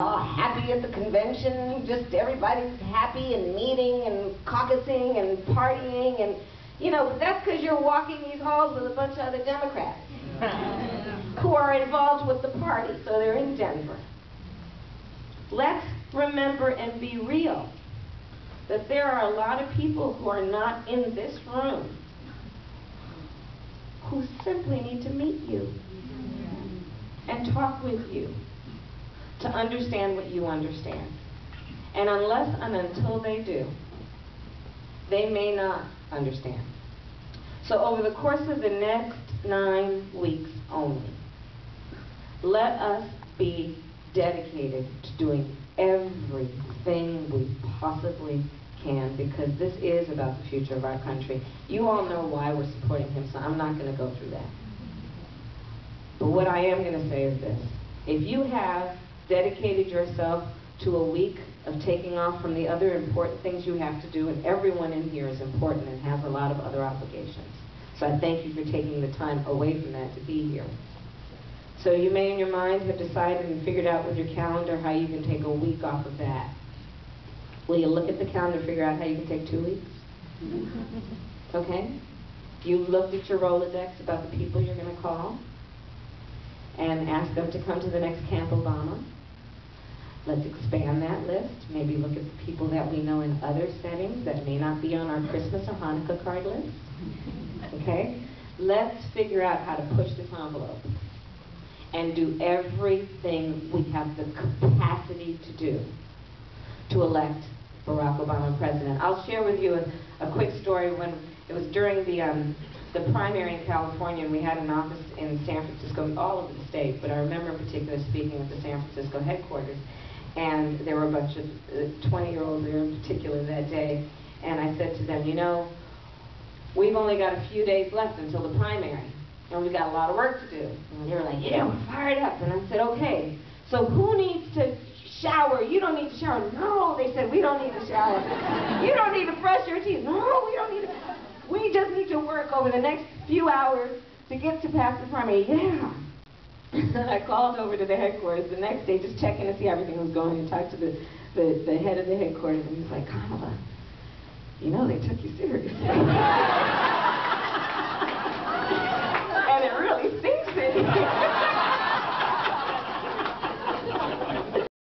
all happy at the convention, just everybody's happy and meeting and caucusing and partying, and you know, but that's because you're walking these halls with a bunch of other Democrats who are involved with the party, so they're in Denver. Let's remember and be real that there are a lot of people who are not in this room who simply need to meet you and talk with you to understand what you understand. And unless and until they do, they may not understand. So over the course of the next 9 weeks only, let us be dedicated to doing everything we possibly can, because this is about the future of our country. You all know why we're supporting him, so I'm not going to go through that. But what I am going to say is this. If you have dedicated yourself to a week of taking off from the other important things you have to do, and everyone in here is important and has a lot of other obligations. So I thank you for taking the time away from that to be here. So you may in your mind have decided and figured out with your calendar how you can take a week off of that. Will you look at the calendar and figure out how you can take 2 weeks? Okay? You've looked at your Rolodex about the people you're going to call and ask them to come to the next Camp Obama. Let's expand that list. Maybe look at the people that we know in other settings that may not be on our Christmas or Hanukkah card list. Okay? Let's figure out how to push this envelope and do everything we have the capacity to do to elect Barack Obama president. I'll share with you a quick story. When it was during the primary in California, and we had an office in San Francisco, all over the state, but I remember in particular speaking at the San Francisco headquarters, and there were a bunch of 20-year-olds there in particular that day, and I said to them, you know, we've only got a few days left until the primary, and we've got a lot of work to do. And they were like, yeah, we're fired up. And I said, okay, so who needs to shower? You don't need to shower. No, they said, we don't need to shower. You don't need to brush your teeth. No, we don't need to. We just need to work over the next few hours to get to past the primary. Yeah. And I called over to the headquarters the next day, just checking to see how everything was going, and talked to the head of the headquarters, and he was like, Kamala, you know they took you seriously.